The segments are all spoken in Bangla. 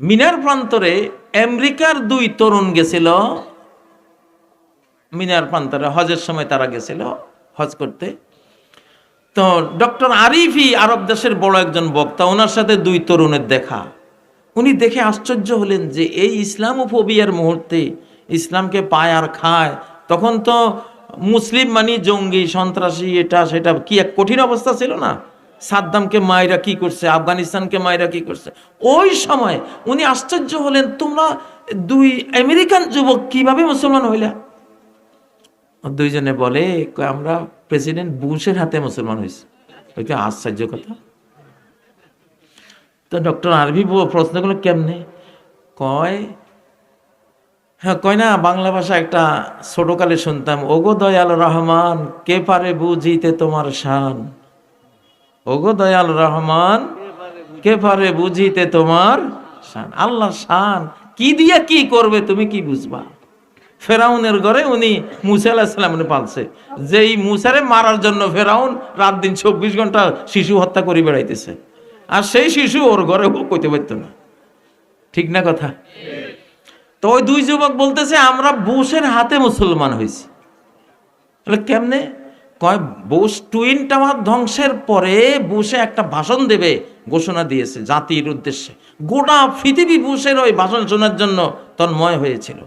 মিনার প্রান্তরে আমেরিকার দুই তরুণ গেছিল, মিনার প্রান্তরে হজের সময় তারা গেছিল হজ করতে। তো ডক্টর আরিফি আরব দেশের বড় একজন বক্তা, ওনার সাথে দুই তরুণের দেখা। উনি দেখে আশ্চর্য হলেন যে এই ইসলামোফোবিয়ার মুহূর্তে ইসলামকে পায় আর খায়। তখন তো মুসলিম মানে জঙ্গি সন্ত্রাসী, এটা সেটা কি এক কঠিন অবস্থা ছিল না? সাদ্দামকে মায়েরা কি করছে, আফগানিস্তানকে মায়েরা কি করছে। ওই সময় উনি আশ্চর্য হলেন, তোমরা দুই আমেরিকান যুবক কিভাবে মুসলমান হইলা? দুইজনে বলে, আমরা প্রেসিডেন্ট বুশের হাতে মুসলমান হয়েছি। ওইটা আশ্চর্য কথা। তো ডক্টর আরবি প্রশ্ন করলো, কেমনে? কয় না, বাংলা ভাষা একটা ছোটকালে শুনতাম, ওগো দয়াল রহমান কে পারে বুঝিতে তোমার শান, ওগো দয়াল রহমান কে পারে বুঝিতে তোমার শান। আল্লাহ শান কি দিয়া কি করবে তুমি কি বুঝবা? ফেরাউনের ঘরে উনি মুসা আলাইহিস সালাম পালছে, যেই মুসারে মারার জন্য ফেরাউন রাত দিন 24 ঘন্টা শিশু হত্যা করে বেড়াইতেছে, আর সেই শিশু ওর ঘরে কইতে পারতো না। ঠিক না কথা? তো ওই দুই যুবক বলতেছে, আমরা বুশের হাতে মুসলমান হয়েছি। কেমনে? কয়, বুশ টুইন টাওয়ার ধ্বংসের পরে বুশে একটা ভাষণ দেবে ঘোষণা দিয়েছে জাতির উদ্দেশ্যে। গোটা পৃথিবী বুশের ওই ভাষণ শোনার জন্য তন্ময় হয়েছিল।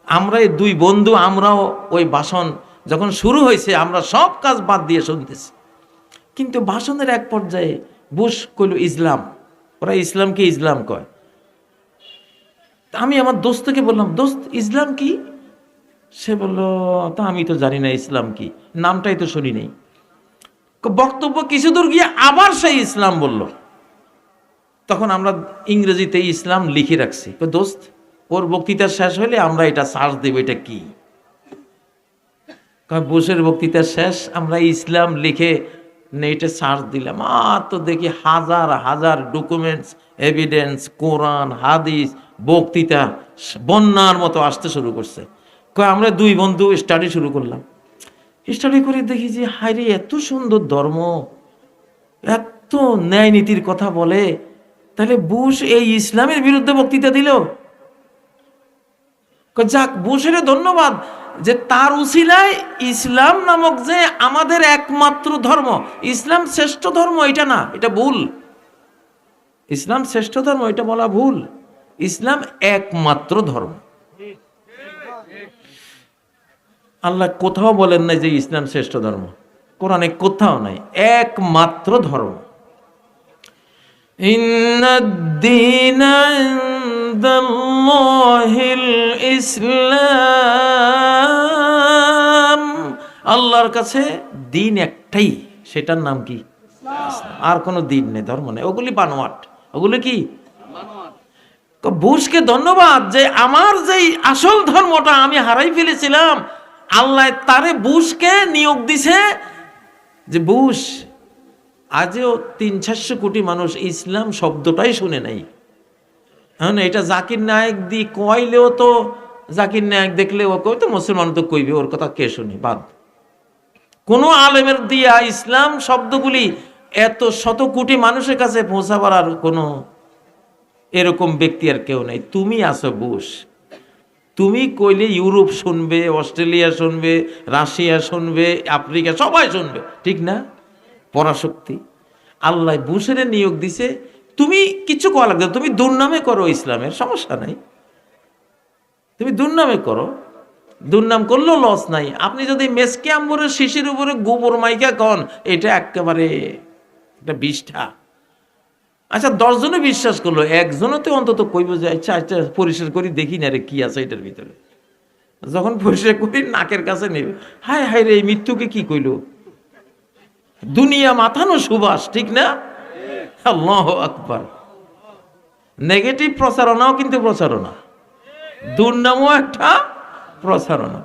আমরা এই দুই বন্ধু, আমরাও ওই ভাষণ যখন শুরু হয়েছে আমরা সব কাজ বাদ দিয়ে শুনতেছি। কিন্তু ভাষণের এক পর্যায়ে বুশ কইল ইসলাম, ওরা ইসলামকে ইসলাম কয়। আমি আমার দোস্তকে বললাম, দোস্ত ইসলাম কি? সে বলল, তা আমি তো জানি না ইসলাম কি, নামটাই তো শুনি নেই। বক্তব্য কিছু দূর গিয়ে আবার সেই ইসলাম বলল। তখন আমরা ইংরেজিতে ইসলাম লিখে রাখছি। দোস্ত, ওর বক্তৃতা শেষ হলে আমরা এটা সার্চ দেব, এটা কি? বুশের বক্তৃতা শেষ, আমরা ইসলাম লিখে নেটে সার্চ দিলাম, আর তো দেখি হাজার হাজার ডকুমেন্টস, এভিডেন্স, কোরআন, হাদিস, বক্তৃতা বন্যার মতো আসতে শুরু করছে। আমরা দুই বন্ধু স্টাডি শুরু করলাম। স্টাডি করে দেখি যে হায়রে, এত সুন্দর ধর্ম, এত ন্যায় নীতির কথা বলে, তাহলে বুশ এই ইসলামের বিরুদ্ধে বক্তৃতা দিল। যাক, বুশের ধন্যবাদ যে তার উসিলায় ইসলাম নামক যে আমাদের একমাত্র ধর্ম, ইসলাম শ্রেষ্ঠ ধর্ম এটা না, এটা ভুল। ইসলাম শ্রেষ্ঠ ধর্ম এটা বলা ভুল, ইসলাম একমাত্র ধর্ম। আল্লাহ কোথাও বলেন নাই যে ইসলাম শ্রেষ্ঠ ধর্ম, কোরআনে কোথাও নাই, একমাত্র ধর্ম। ইন্নাদ-দীনা ইনদাল্লাহিল ইসলাম, আল্লাহর কাছে দিন একটাই, সেটার নাম কি? আর কোনো দিন নেই, ধর্ম নেই, ওগুলি বানোয়াট। ওগুলি কি? বুশকে ধন্যবাদ যে আমার যেই আসল ধর্মটা আমি হারাই ফেলেছিলাম, আল্লাহ তারে বুশকে নিয়োগ দিছে যে বুশ, আজও 300-400 কোটি মানুষ ইসলাম শব্দটাই শুনে নাই। হ্যাঁ, এটা জাকির নায়েক দি কইলেও তো, জাকির নায়েক দেখলে ও কই তো মুসলমান তো কইবে, ওর কথা কে শুনি? বাদ। কোন আলেমের দিয়া ইসলাম শব্দগুলি এত শত কোটি মানুষের কাছে পৌঁছাবার আর কোনো এরকম ব্যক্তি আর কেউ নাই। তুমি আছো বুশ, তুমি কইলে ইউরোপ শুনবে, অস্ট্রেলিয়া শুনবে, রাশিয়া শুনবে, আফ্রিকা সবাই শুনবে, ঠিক না? পরাশক্তি আল্লাহ বুশের নিয়োগ দিছে। তুমি কিছু করা লাগবে, তুমি দুর্নামে করো ইসলামের, সমস্যা নাই, তুমি দুর্নামে করো, দুর্নাম করলেও লস নাই। আপনি যদি মেসকে আম্বরের শিশির উপরে গোবর মাইকা কন, এটা একেবারে একটা বিষ্ঠা। আচ্ছা, 10 জনে বিশ্বাস করলো, একজনও তো অন্তত কইব যে আচ্ছা আচ্ছা পরিষ্কার করি, দেখি না রে কি আছে এটার ভিতরে। যখন পরিষ্কার করি নাকের কাছে নেবে, হায় হায় রে, এই মৃত্যুকে কি কইল, দুনিয়া মাথানো সুবাস, ঠিক না? আল্লাহু আকবার। নেগেটিভ প্রচারণাও কিন্তু প্রচারণা, দুর্নামও একটা প্রচারণা।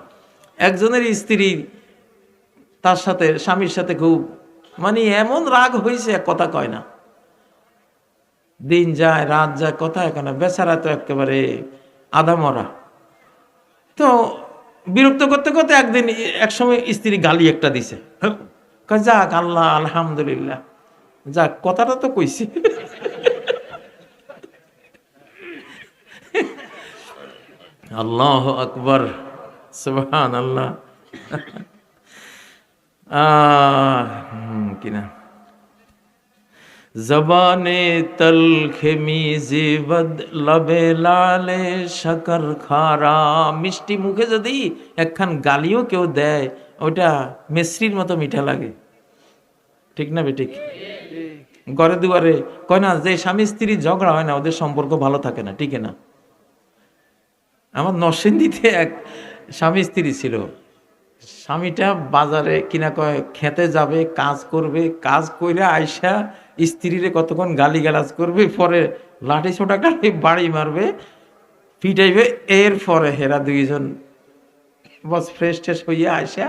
একজনের স্ত্রী তার সাথে, স্বামীর সাথে খুব মানে এমন রাগ হয়েছে, কথা কয় না, দিন যায় রাত যায়, কথা এখানে, বেচারা তো একেবারে আধামরা। তো বিরক্ত করতে করতে একদিন একসময় স্ত্রী গালি একটা দিছে, যাক আল্লাহ আলহামদুলিল্লাহ, যাক কথাটা তো কইছি। আল্লাহ আকবার, সুবহানাল্লাহ। কিনা জবানে তলখে মিজে বদ লবে লালে শকর খারা। মিষ্টি মুখে যদি একখান গালিও কেউ দেয়, ওটা মিশ্রির মতো মিঠা লাগে, ঠিক না বেঠিক? ঘরে দুয়ারে কয় না যে স্বামী স্ত্রী ঝগড়া হয় না, ওদের সম্পর্ক ভালো থাকে না, ঠিক না? আমার নরসিংদীতে এক স্বামী স্ত্রী ছিল। স্বামীটা বাজারে কিনা কয় খেতে যাবে, কাজ করবে, কাজ কইরা আইসা স্ত্রীরে কতক্ষণ গালিগালাজ করবে, পরে লাঠি ছোটা কাটে বাড়ি মারবে, পিটাইবে। এরপরে হেরা দুইজন বস ফ্রেশ ট্রেশ হইয়া আইসা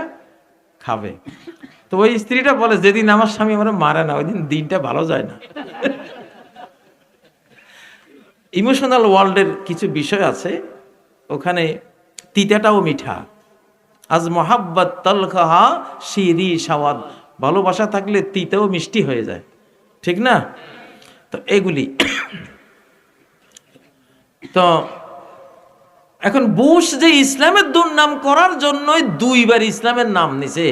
খাবে। তো ওই স্ত্রীটা বলে, যেদিন আমার স্বামী আমার মারে না, ওই দিন দিনটা ভালো যায় না। ইমোশনাল ওয়ার্ল্ডের কিছু বিষয় আছে, ওখানে তিতাটাও মিঠা। আজ মোহাব্বত তলখাহা শিরি সাওয়াদ, ভালোবাসা থাকলে তিতাও মিষ্টি হয়ে যায়, ঠিক না? তো এগুলি তো এখন বুশ যে ইসলামের দুর্নাম করার জন্যই দুইবার ইসলামের নাম নিছে।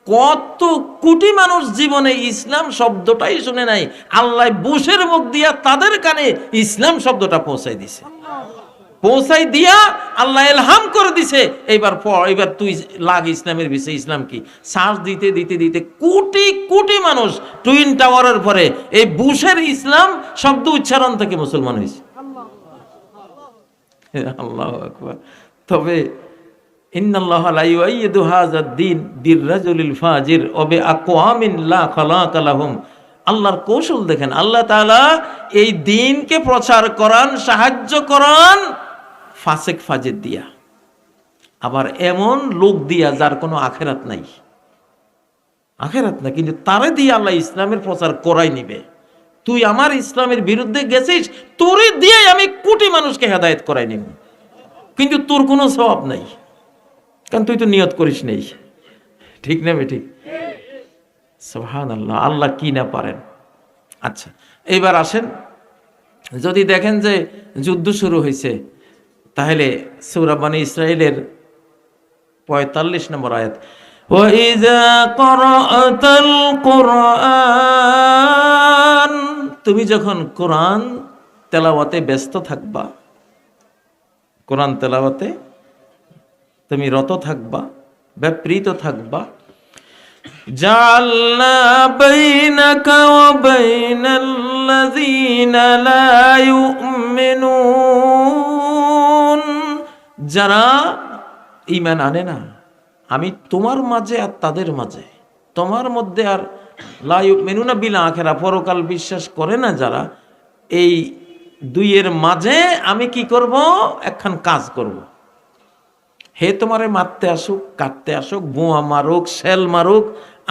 কত কোটি মানুষ জীবনে ইসলাম শব্দটাই শুনে নাই, আল্লাহ বুশের মুখ দিয়া তাদের কানে ইসলাম শব্দটা পৌঁছাই দিছে, পৌঁছাই দিয়া আল্লাহ ইলহাম করে দিছে, এবার তুই লাগ ইসলামের বিষয়ে। ইসলাম কি? শ্বাস দিতে দিতে দিতে কোটি কোটি মানুষ টুইন টাওয়ারের পরে এই বুশের ইসলাম শব্দ উচ্চারণ থেকে মুসলমান হয়েছে। আল্লাহু আকবার। তবে ইন্নাল্লাহা লা ইউআইয়িদু হাযাদ দ্বীন বিররাজুলিল ফাজির ওয়া বিআকওয়ামিন লা খালাকা লাহুম। আল্লাহর কৌশল দেখেন, আল্লাহ তাআলা এই দ্বীনকে প্রচার করান, সাহায্য করান ফাসিক ফাজির দিয়া, আবার এমন লোক দিয়া যার কোনো আখেরাত নাই, আখেরাত না, কিন্তু তারে দিয়ে আল্লাহ ইসলামের প্রচার করাই নিবে। তুই আমার ইসলামের বিরুদ্ধে গেছিস, তোরে দিয়ে আমি কোটি মানুষকে হেদায়েত করাই নিব, কিন্তু তোর কোনো সওয়াব নাই, কারণ তুই তো নিয়ত করিস নেই, ঠিক না বেঠিক? সুবহানাল্লাহ, আল্লাহ কি না পারেন। আচ্ছা, এইবার আসেন, যদি দেখেন যে যুদ্ধ শুরু হয়েছে, তাহলে সূরা বনী ইসরাঈলের ৪৫ নম্বর আয়াত, ওয়াইযা ক্বরাআতাল কুরআন, তুমি যখন কোরআন তেলাওয়াতে ব্যস্ত থাকবা, কোরআন তেলাওয়াতে তুমি রত থাকবা, ব্যাপৃত থাকবা, জাআলনা বাইনাকা ওয়া বাইনাল্লাযীনা লা ইউমিনুন, যারা ঈমান আনে না, আমি তোমার মাঝে আর তাদের মাঝে, তোমার মধ্যে আর লা ইউমিনুনা বিল আখিরা, পরকাল বিশ্বাস করে না যারা, এই দুইয়ের মাঝে আমি কি করব? একখান কাজ করব। হে তোমারে মারতে আসুক, কাটতে আসুক, বোমা মারুক, শেল মারুক,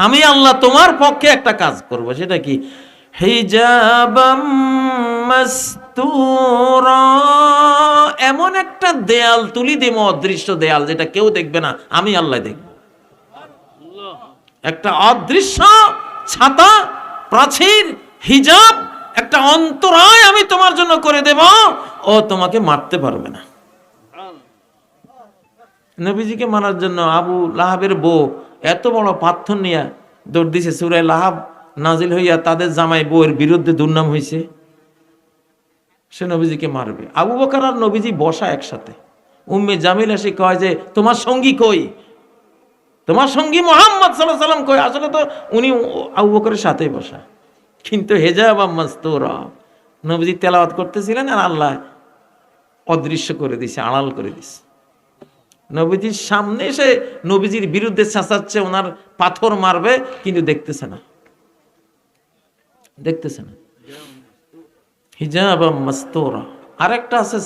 আমি আল্লাহ তোমার পক্ষে একটা কাজ করব। সেটা কি? হিজাবাম মাসতুরা, এমন একটা দেয়াল তুলি দেব, অদৃশ্য দেয়াল, যেটা কেউ দেখবে না, আমি আল্লাহ দেখব। একটা অদৃশ্য ছাতা, প্রাচীর, হিজাব, একটা অন্তরায় আমি তোমার জন্য করে দেব, ও তোমাকে মারতে পারবে না। নবীজিকে মারার জন্য আবু লাহাবের বউ এত বড় পাথর নিয়ে দৌড় দিছে, সূরা লাহাব নাজিল হইয়া তাদের জামাই বউয়ের বিরুদ্ধে দুর্নাম হয়েছে, সে নবীজিকে মারবে। আবু বকর আর নবীজি বসা একসাথে, উম্মে জামিল এসে কয় যে তোমার সঙ্গী কই, তোমার সঙ্গী মুহাম্মদ সাল্লাল্লাহু আলাইহি ওয়াসাল্লাম কই? আসলে তো উনি আবু বকরের সাথেই বসা, কিন্তু হিজাবাম মাসতুরা, নবীজি তেলাওয়াত করতেছিলেন আর আল্লাহ অদৃশ্য করে দিছে, আড়াল করে দিছে। নবীজির সামনে এসে নবীজির বিরুদ্ধে চেঁচাচ্ছে, ওনার পাথর মারবে, কিন্তু দেখতেছে না, দেখতেছে না। হিজাবাম মাসতুরা। আরেকটা আছে